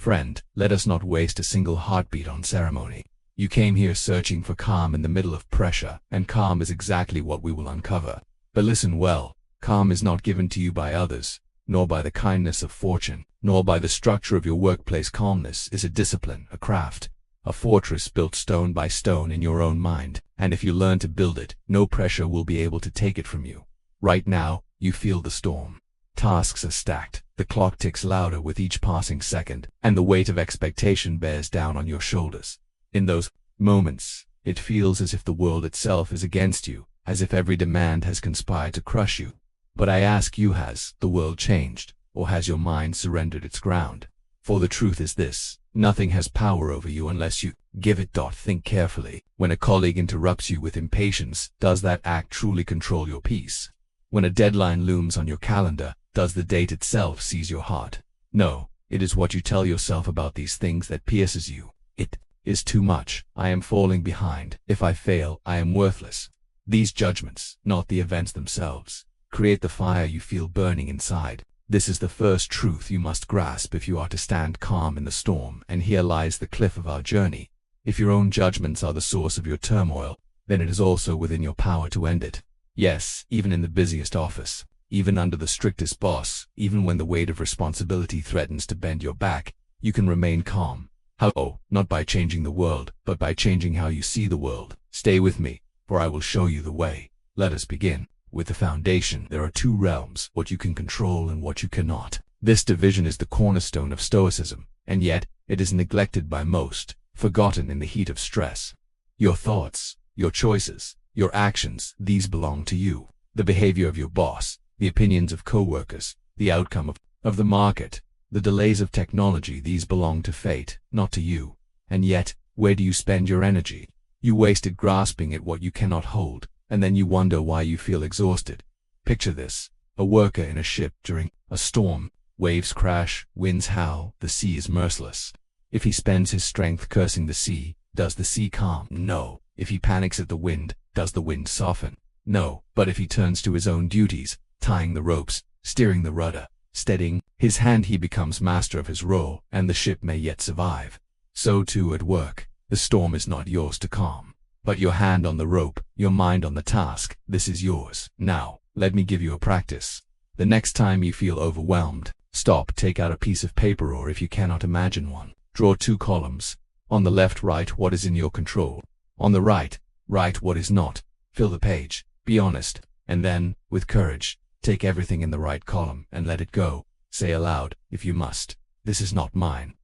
Friend, let us not waste a single heartbeat on ceremony. You came here searching for calm in the middle of pressure, and calm is exactly what we will uncover. But listen well, calm is not given to you by others, nor by the kindness of fortune, nor by the structure of your workplace. Calmness is a discipline, a craft, a fortress built stone by stone in your own mind, and if you learn to build it, no pressure will be able to take it from you. Right now, you feel the storm. Tasks are stacked, the clock ticks louder with each passing second, and the weight of expectation bears down on your shoulders. In those moments, it feels as if the world itself is against you, as if every demand has conspired to crush you. But I ask you, has the world changed, or has your mind surrendered its ground? For the truth is this: nothing has power over you unless you give it. Think carefully. When a colleague interrupts you with impatience, does that act truly control your peace? When a deadline looms on your calendar, does the date itself seize your heart? No, it is what you tell yourself about these things that pierces you. It is too much. I am falling behind. If I fail, I am worthless. These judgments, not the events themselves, create the fire you feel burning inside. This is the first truth you must grasp if you are to stand calm in the storm, and here lies the cliff of our journey. If your own judgments are the source of your turmoil, then it is also within your power to end it. Yes, even in the busiest office, even under the strictest boss, even when the weight of responsibility threatens to bend your back, you can remain calm. How? Oh, not by changing the world, but by changing how you see the world. Stay with me, for I will show you the way. Let us begin. With the foundation, there are two realms, what you can control and what you cannot. This division is the cornerstone of Stoicism, and yet it is neglected by most, forgotten in the heat of stress. Your thoughts, your choices, your actions, these belong to you. The behavior of your boss, the opinions of co-workers, the outcome of the market, the delays of technology, these belong to fate, not to you. And yet, where do you spend your energy? You waste it grasping at what you cannot hold, and then you wonder why you feel exhausted. Picture this: a worker in a ship during a storm. Waves crash, winds howl, the sea is merciless. If he spends his strength cursing the sea, does the sea calm? No. If he panics at the wind, does the wind soften? No. But if he turns to his own duties, tying the ropes, steering the rudder, steadying his hand, he becomes master of his role, and the ship may yet survive. So too at work. The storm is not yours to calm, but your hand on the rope, your mind on the task, this is yours. Now, let me give you a practice. The next time you feel overwhelmed, stop, take out a piece of paper, or if you cannot imagine one, draw two columns. On the left, write what is in your control. On the right, write what is not. Fill the page, be honest, and then, with courage, take everything in the right column and let it go. Say aloud, if you must, this is not mine.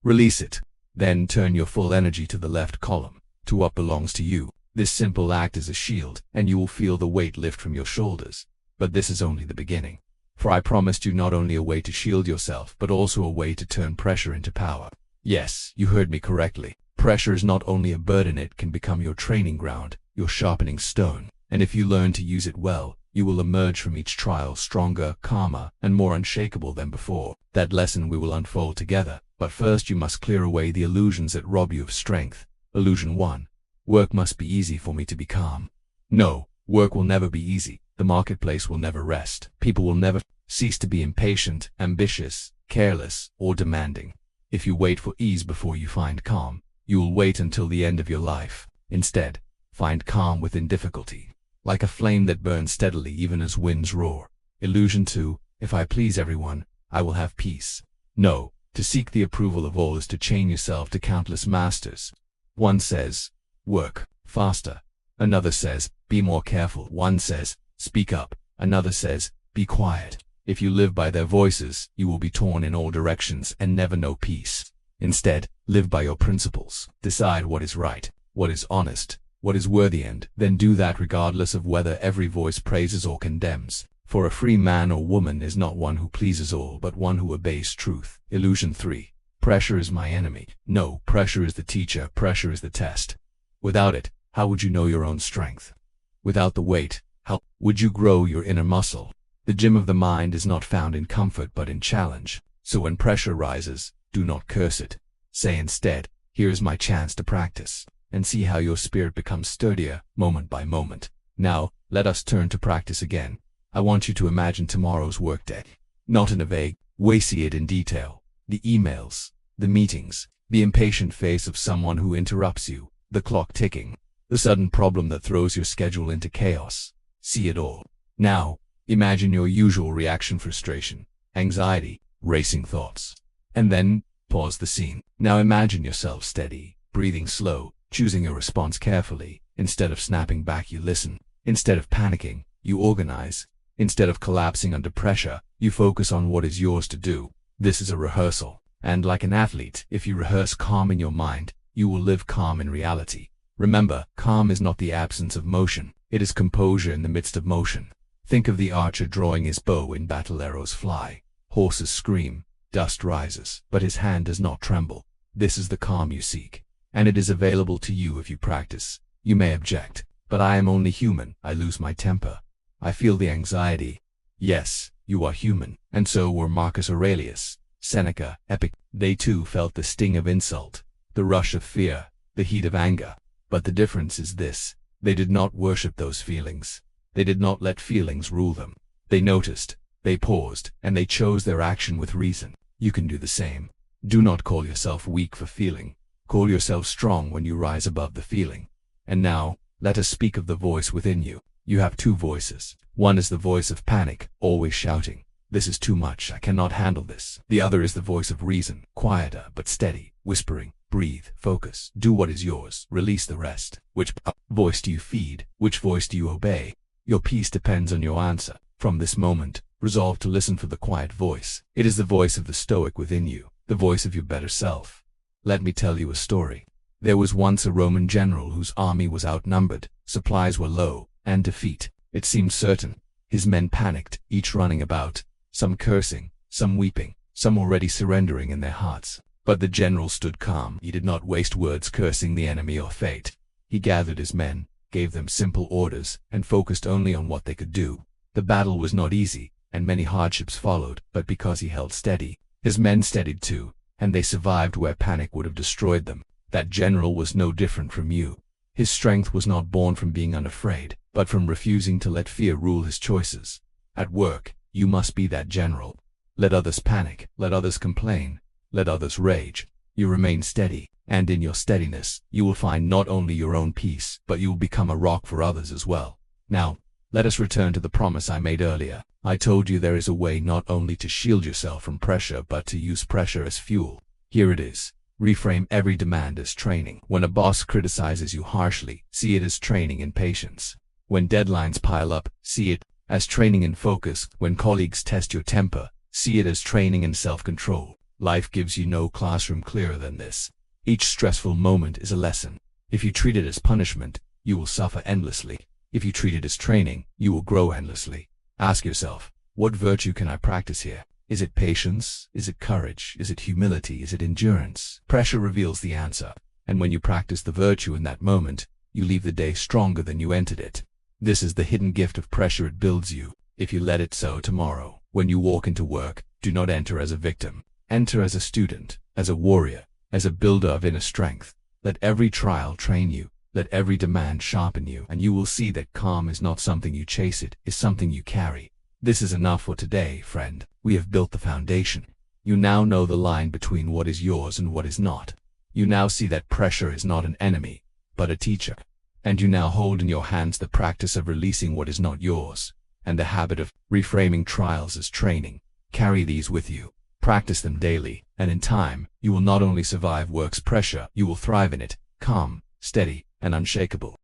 Release it. Then turn your full energy to the left column, to what belongs to you. This simple act is a shield, and you will feel the weight lift from your shoulders. But this is only the beginning. For I promised you not only a way to shield yourself, but also a way to turn pressure into power. Yes, you heard me correctly. Pressure is not only a burden, it can become your training ground, your sharpening stone. And if you learn to use it well, you will emerge from each trial stronger, calmer, and more unshakable than before. That lesson we will unfold together. But first you must clear away the illusions that rob you of strength. Illusion 1. Work must be easy for me to be calm. No, work will never be easy. The marketplace will never rest. People will never cease to be impatient, ambitious, careless, or demanding. If you wait for ease before you find calm, you will wait until the end of your life. Instead, find calm within difficulty, like a flame that burns steadily even as winds roar. Illusion 2. If I please everyone, I will have peace. No. To seek the approval of all is to chain yourself to countless masters. One says, work faster. Another says, be more careful. One says, speak up. Another says, be quiet. If you live by their voices, you will be torn in all directions and never know peace. Instead, live by your principles. Decide what is right, what is honest, what is worthy, and then do that regardless of whether every voice praises or condemns. For a free man or woman is not one who pleases all, but one who obeys truth. Illusion 3. Pressure is my enemy. No, pressure is the teacher, pressure is the test. Without it, how would you know your own strength? Without the weight, how would you grow your inner muscle? The gym of the mind is not found in comfort but in challenge. So when pressure rises, do not curse it. Say instead, here is my chance to practice, and see how your spirit becomes sturdier, moment by moment. Now, let us turn to practice again. I want you to imagine tomorrow's workday. Not in a vague way, see it in detail. The emails, the meetings, the impatient face of someone who interrupts you, the clock ticking, the sudden problem that throws your schedule into chaos. See it all. Now, imagine your usual reaction: frustration, anxiety, racing thoughts. And then, pause the scene. Now imagine yourself steady, breathing slow, choosing your response carefully. Instead of snapping back, you listen. Instead of panicking, you organize. Instead of collapsing under pressure, you focus on what is yours to do. This is a rehearsal. And like an athlete, if you rehearse calm in your mind, you will live calm in reality. Remember, calm is not the absence of motion. It is composure in the midst of motion. Think of the archer drawing his bow in battle. Arrows fly, horses scream, dust rises, but his hand does not tremble. This is the calm you seek, and it is available to you if you practice. You may object, but I am only human. I lose my temper. I feel the anxiety. Yes, you are human, and so were Marcus Aurelius, Seneca, Epic. They too felt the sting of insult, the rush of fear, the heat of anger. But the difference is this: they did not worship those feelings. They did not let feelings rule them. They noticed, they paused, and they chose their action with reason. You can do the same. Do not call yourself weak for feeling. Call yourself strong when you rise above the feeling. And now, let us speak of the voice within you. You have two voices. One is the voice of panic, always shouting, "This is too much, I cannot handle this." The other is the voice of reason, quieter but steady, whispering, "Breathe, focus, do what is yours, release the rest." Which voice do you feed? Which voice do you obey? Your peace depends on your answer. From this moment, resolve to listen for the quiet voice. It is the voice of the Stoic within you, the voice of your better self. Let me tell you a story. There was once a Roman general whose army was outnumbered, supplies were low, and defeat, it seemed certain. His men panicked, each running about, some cursing, some weeping, some already surrendering in their hearts. But the general stood calm. He did not waste words cursing the enemy or fate. He gathered his men, gave them simple orders, and focused only on what they could do. The battle was not easy, and many hardships followed, but because he held steady, his men steadied too, and they survived where panic would have destroyed them. That general was no different from you. His strength was not born from being unafraid, but from refusing to let fear rule his choices. At work, you must be that general. Let others panic, let others complain, let others rage. You remain steady, and in your steadiness, you will find not only your own peace, but you will become a rock for others as well. Now, let us return to the promise I made earlier. I told you there is a way not only to shield yourself from pressure, but to use pressure as fuel. Here it is. Reframe every demand as training. When a boss criticizes you harshly, see it as training in patience. When deadlines pile up, see it as training in focus. When colleagues test your temper, see it as training in self-control. Life gives you no classroom clearer than this. Each stressful moment is a lesson. If you treat it as punishment, you will suffer endlessly. If you treat it as training, you will grow endlessly. Ask yourself, what virtue can I practice here? Is it patience? Is it courage? Is it humility? Is it endurance? Pressure reveals the answer, and when you practice the virtue in that moment, you leave the day stronger than you entered it. This is the hidden gift of pressure. It builds you, if you let it so. Tomorrow, when you walk into work, do not enter as a victim. Enter as a student, as a warrior, as a builder of inner strength. Let every trial train you, let every demand sharpen you, and you will see that calm is not something you chase, it is something you carry. This is enough for today, friend. We have built the foundation. You now know the line between what is yours and what is not. You now see that pressure is not an enemy, but a teacher. And you now hold in your hands the practice of releasing what is not yours, and the habit of reframing trials as training. Carry these with you. Practice them daily, and in time, you will not only survive work's pressure, you will thrive in it, calm, steady, and unshakable.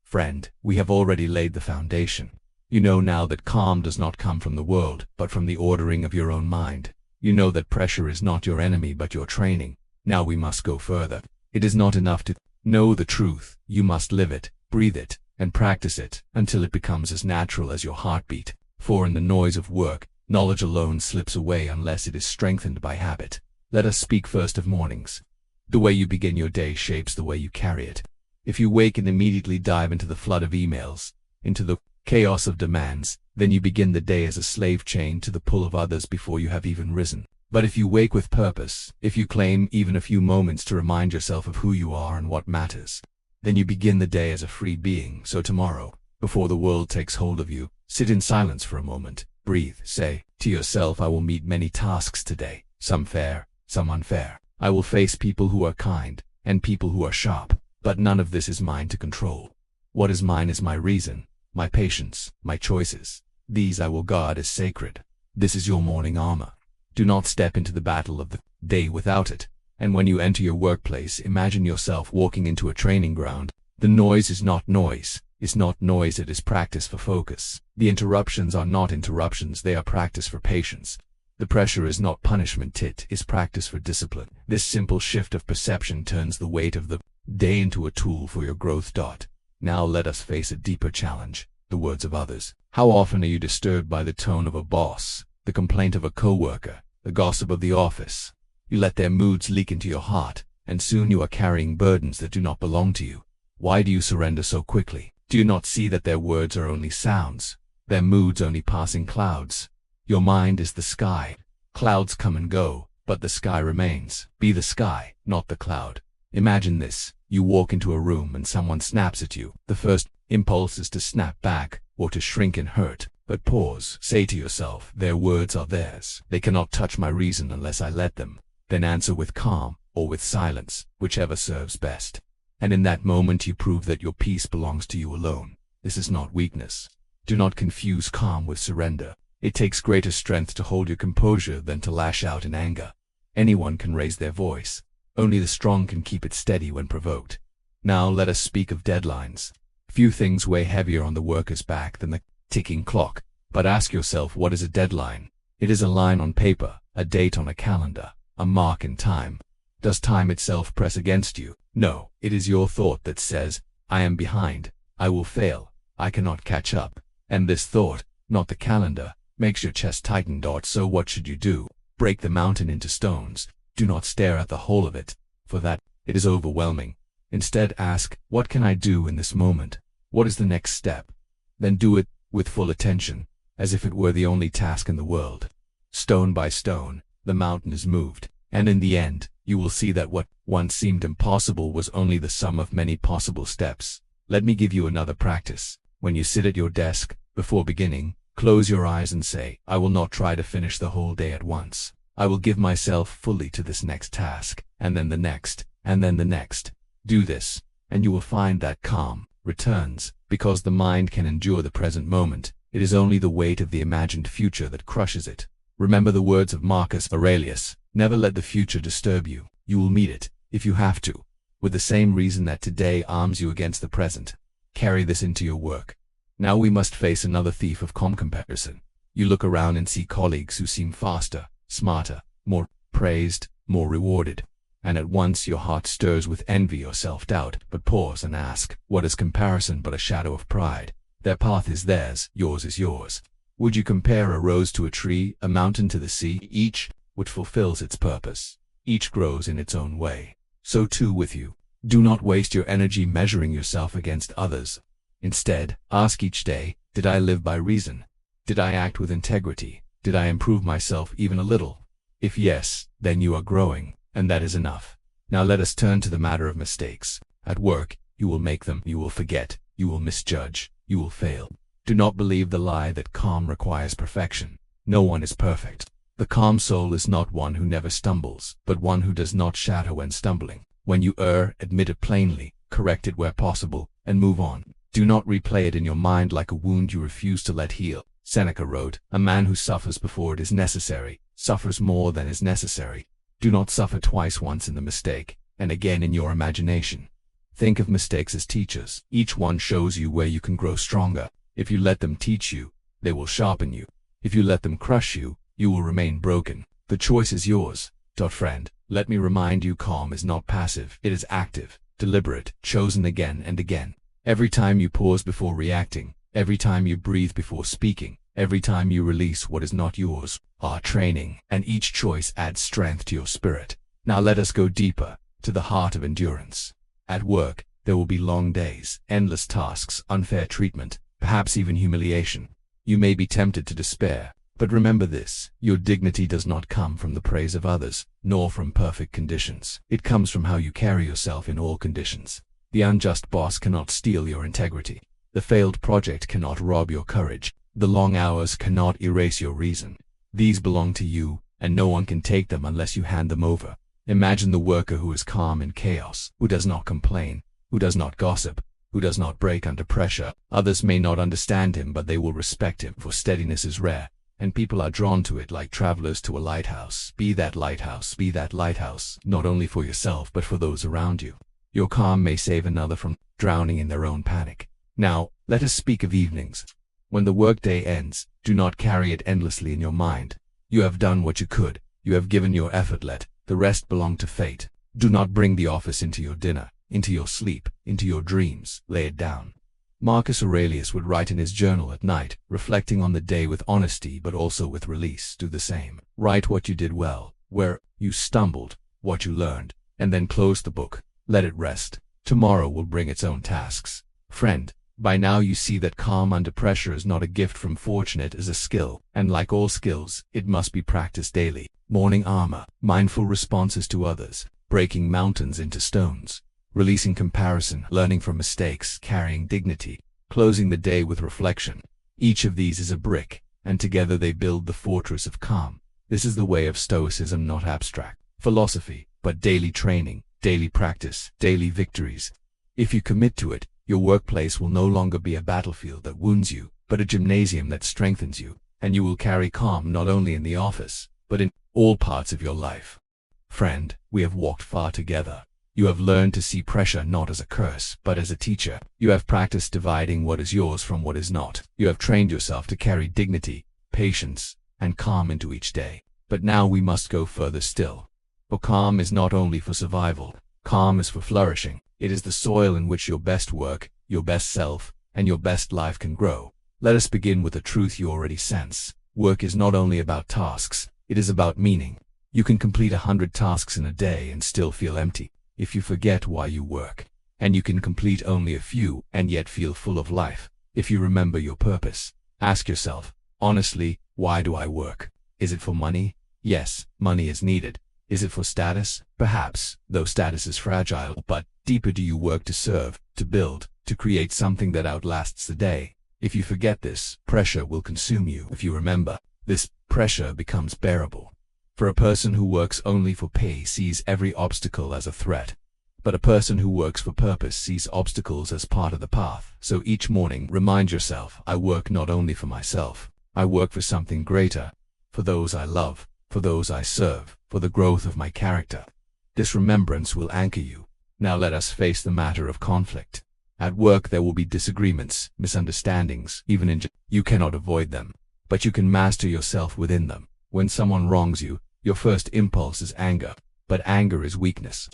Friend, we have already laid the foundation. You know now that calm does not come from the world, but from the ordering of your own mind. You know that pressure is not your enemy, but your training. Now we must go further. It is not enough to know the truth. You must live it, breathe it, and practice it, until it becomes as natural as your heartbeat. For in the noise of work, knowledge alone slips away unless it is strengthened by habit. Let us speak first of mornings. The way you begin your day shapes the way you carry it. If you wake and immediately dive into the flood of emails, into the chaos of demands, then you begin the day as a slave chained to the pull of others before you have even risen. But if you wake with purpose, if you claim even a few moments to remind yourself of who you are and what matters, then you begin the day as a free being. So tomorrow, before the world takes hold of you, sit in silence for a moment, breathe, say to yourself, I will meet many tasks today, some fair, some unfair. I will face people who are kind, and people who are sharp, but none of this is mine to control. What is mine is my reason, my patience, my choices. These I will guard as sacred. This is your morning armor. Do not step into the battle of the day without it. And when you enter your workplace, imagine yourself walking into a training ground. The noise is not noise. It's not noise, it is practice for focus. The interruptions are not interruptions, they are practice for patience. The pressure is not punishment, it is practice for discipline. This simple shift of perception turns the weight of the day into a tool for your growth. Now let us face a deeper challenge, the words of others. How often are you disturbed by the tone of a boss, the complaint of a coworker, the gossip of the office? You let their moods leak into your heart, and soon you are carrying burdens that do not belong to you. Why do you surrender so quickly? Do you not see that their words are only sounds, their moods only passing clouds? Your mind is the sky. Clouds come and go, but the sky remains. Be the sky, not the cloud. Imagine this. You walk into a room and someone snaps at you. The first impulse is to snap back, or to shrink in hurt. But pause. Say to yourself, their words are theirs. They cannot touch my reason unless I let them. Then answer with calm, or with silence, whichever serves best. And in that moment you prove that your peace belongs to you alone. This is not weakness. Do not confuse calm with surrender. It takes greater strength to hold your composure than to lash out in anger. Anyone can raise their voice. Only the strong can keep it steady when provoked. Now let us speak of deadlines. Few things weigh heavier on the worker's back than the ticking clock. But ask yourself, what is a deadline? It is a line on paper, a date on a calendar, a mark in time. Does time itself press against you? No, it is your thought that says, I am behind, I will fail, I cannot catch up. And this thought, not the calendar, makes your chest tighten. So what should you do? Break the mountain into stones. Do not stare at the whole of it, for that, it is overwhelming. Instead ask, what can I do in this moment? What is the next step? Then do it, with full attention, as if it were the only task in the world. Stone by stone, the mountain is moved, and in the end, you will see that what once seemed impossible was only the sum of many possible steps. Let me give you another practice. When you sit at your desk, before beginning, close your eyes and say, I will not try to finish the whole day at once. I will give myself fully to this next task, and then the next, and then the next. Do this, and you will find that calm returns, because the mind can endure the present moment. It is only the weight of the imagined future that crushes it. Remember the words of Marcus Aurelius, never let the future disturb you. You will meet it, if you have to, with the same reason that today arms you against the present. Carry this into your work. Now we must face another thief of comparison. You look around and see colleagues who seem faster, smarter, more praised, more rewarded. And at once your heart stirs with envy or self-doubt. But pause and ask, what is comparison but a shadow of pride? Their path is theirs, yours is yours. Would you compare a rose to a tree, a mountain to the sea? Each, which fulfills its purpose. Each grows in its own way. So too with you. Do not waste your energy measuring yourself against others. Instead, ask each day, did I live by reason? Did I act with integrity? Did I improve myself even a little? If yes, then you are growing, and that is enough. Now let us turn to the matter of mistakes. At work, you will make them, you will forget, you will misjudge, you will fail. Do not believe the lie that calm requires perfection. No one is perfect. The calm soul is not one who never stumbles, but one who does not shatter when stumbling. When you err, admit it plainly, correct it where possible, and move on. Do not replay it in your mind like a wound you refuse to let heal. Seneca wrote, a man who suffers before it is necessary, suffers more than is necessary. Do not suffer twice, once in the mistake, and again in your imagination. Think of mistakes as teachers. Each one shows you where you can grow stronger. If you let them teach you, they will sharpen you. If you let them crush you, you will remain broken. The choice is yours. Friend, let me remind you, calm is not passive. It is active, deliberate, chosen again and again. Every time you pause before reacting, every time you breathe before speaking, every time you release what is not yours, are training, and each choice adds strength to your spirit. Now let us go deeper, to the heart of endurance. At work, there will be long days, endless tasks, unfair treatment, perhaps even humiliation. You may be tempted to despair, but remember this, your dignity does not come from the praise of others, nor from perfect conditions. It comes from how you carry yourself in all conditions. The unjust boss cannot steal your integrity. The failed project cannot rob your courage. The long hours cannot erase your reason. These belong to you, and no one can take them unless you hand them over. Imagine the worker who is calm in chaos, who does not complain, who does not gossip, who does not break under pressure. Others may not understand him, but they will respect him, for steadiness is rare, and people are drawn to it like travelers to a lighthouse. Be that lighthouse, not only for yourself but for those around you. Your calm may save another from drowning in their own panic. Now, let us speak of evenings. When the workday ends, do not carry it endlessly in your mind. You have done what you could, you have given your effort, let the rest belong to fate. Do not bring the office into your dinner, into your sleep, into your dreams. Lay it down. Marcus Aurelius would write in his journal at night, reflecting on the day with honesty but also with release. Do the same. Write what you did well, where you stumbled, what you learned, and then close the book. Let it rest. Tomorrow will bring its own tasks. Friend, by now you see that calm under pressure is not a gift from fortune, it is a skill, and like all skills, it must be practiced daily. Morning armor, mindful responses to others, breaking mountains into stones, releasing comparison, learning from mistakes, carrying dignity, closing the day with reflection. Each of these is a brick, and together they build the fortress of calm. This is the way of Stoicism, not abstract philosophy, but daily training, daily practice, daily victories. If you commit to it, your workplace will no longer be a battlefield that wounds you, but a gymnasium that strengthens you, and you will carry calm not only in the office, but in all parts of your life. Friend, we have walked far together. You have learned to see pressure not as a curse, but as a teacher. You have practiced dividing what is yours from what is not. You have trained yourself to carry dignity, patience, and calm into each day. But now we must go further still. For calm is not only for survival, calm is for flourishing. It is the soil in which your best work, your best self, and your best life can grow. Let us begin with a truth you already sense. Work is not only about tasks, it is about meaning. You can complete 100 tasks in a day and still feel empty if you forget why you work. And you can complete only a few and yet feel full of life if you remember your purpose. Ask yourself, honestly, why do I work? Is it for money? Yes, money is needed. Is it for status? Perhaps, though status is fragile. But deeper, do you work to serve, to build, to create something that outlasts the day? If you forget this, pressure will consume you. If you remember, this pressure becomes bearable. For a person who works only for pay sees every obstacle as a threat. But a person who works for purpose sees obstacles as part of the path. So each morning, remind yourself, I work not only for myself. I work for something greater, for those I love, for those I serve, for the growth of my character. This remembrance will anchor you. Now let us face the matter of conflict. At work there will be disagreements, misunderstandings, even you cannot avoid them, but you can master yourself within them. When someone wrongs you, your first impulse is anger, but anger is weakness.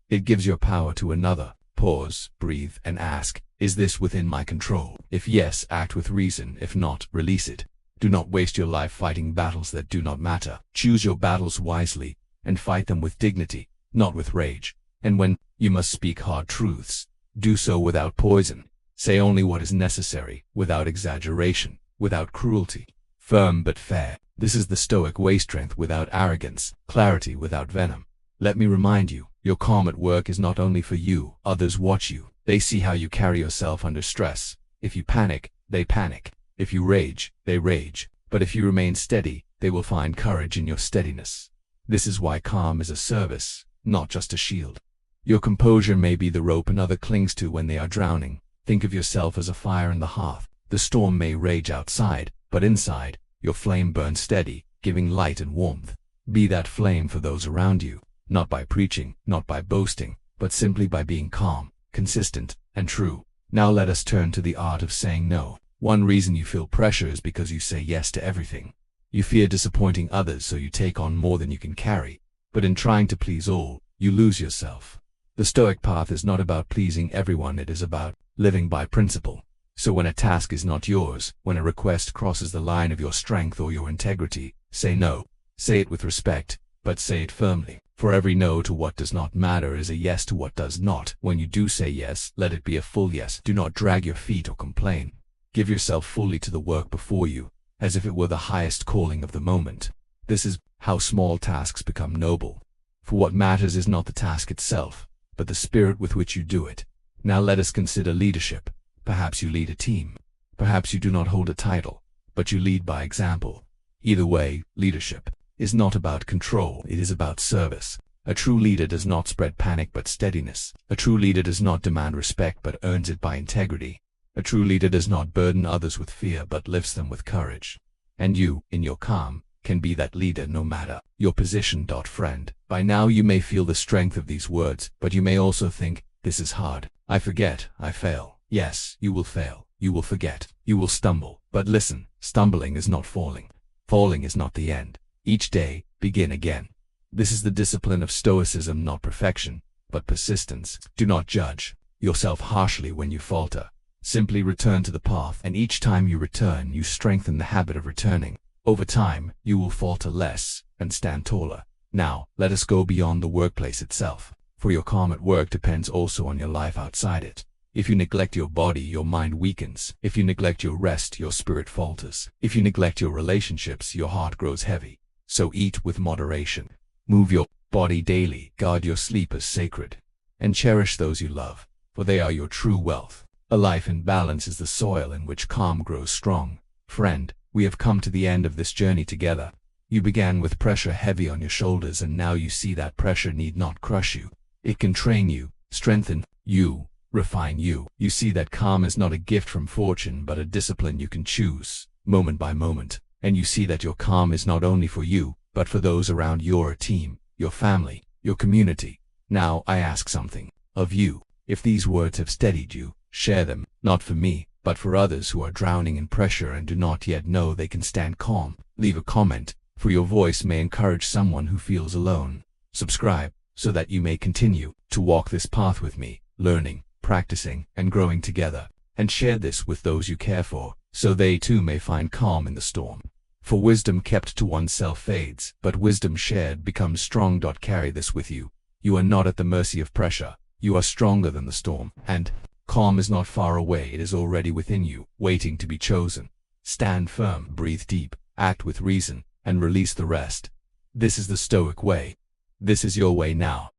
It gives your power to another. Pause, breathe, and ask, is this within my control? If yes, act with reason. If not, release it. Do not waste your life fighting battles that do not matter. Choose your battles wisely, and fight them with dignity, not with rage. And when you must speak hard truths, do so without poison. Say only what is necessary, without exaggeration, without cruelty. Firm but fair. This is the Stoic way: strength without arrogance, clarity without venom. Let me remind you, your calm at work is not only for you. Others watch you. They see how you carry yourself under stress. If you panic, they panic. If you rage, they rage. But if you remain steady, they will find courage in your steadiness. This is why calm is a service, not just a shield. Your composure may be the rope another clings to when they are drowning. Think of yourself as a fire in the hearth. The storm may rage outside, but inside, your flame burns steady, giving light and warmth. Be that flame for those around you, not by preaching, not by boasting, but simply by being calm, consistent, and true. Now let us turn to the art of saying no. One reason you feel pressure is because you say yes to everything. You fear disappointing others, so you take on more than you can carry. But in trying to please all, you lose yourself. The Stoic path is not about pleasing everyone, it is about living by principle. So when a task is not yours, when a request crosses the line of your strength or your integrity, say no. Say it with respect, but say it firmly. For every no to what does not matter is a yes to what does not. When you do say yes, let it be a full yes. Do not drag your feet or complain. Give yourself fully to the work before you, as if it were the highest calling of the moment. This is how small tasks become noble. For what matters is not the task itself, but the spirit with which you do it. Now let us consider leadership. Perhaps you lead a team. Perhaps you do not hold a title, but you lead by example. Either way, leadership is not about control, it is about service. A true leader does not spread panic but steadiness. A true leader does not demand respect but earns it by integrity. A true leader does not burden others with fear but lifts them with courage. And you, in your calm, can be that leader no matter your position. Friend, by now you may feel the strength of these words, but you may also think, this is hard. I forget, I fail. Yes, you will fail. You will forget. You will stumble. But listen, stumbling is not falling. Falling is not the end. Each day, begin again. This is the discipline of Stoicism, not perfection, but persistence. Do not judge yourself harshly when you falter. Simply return to the path, and each time you return, you strengthen the habit of returning. Over time, you will falter less and stand taller. Now, let us go beyond the workplace itself, for your calm at work depends also on your life outside it. If you neglect your body, your mind weakens. If you neglect your rest, your spirit falters. If you neglect your relationships, your heart grows heavy. So eat with moderation. Move your body daily. Guard your sleep as sacred. And cherish those you love, for they are your true wealth. A life in balance is the soil in which calm grows strong. Friend, we have come to the end of this journey together. You began with pressure heavy on your shoulders, and now you see that pressure need not crush you. It can train you, strengthen you, refine you. You see that calm is not a gift from fortune, but a discipline you can choose, moment by moment. And you see that your calm is not only for you, but for those around your team, your family, your community. Now I ask something of you. If these words have steadied you, share them, not for me, but for others who are drowning in pressure and do not yet know they can stand calm. Leave a comment, for your voice may encourage someone who feels alone. Subscribe, so that you may continue to walk this path with me, learning, practicing, and growing together. And share this with those you care for, so they too may find calm in the storm. For wisdom kept to oneself fades, but wisdom shared becomes strong. Carry this with you. You are not at the mercy of pressure. You are stronger than the storm, and calm is not far away. It is already within you, waiting to be chosen. Stand firm, breathe deep, act with reason, and release the rest. This is the Stoic way. This is your way now.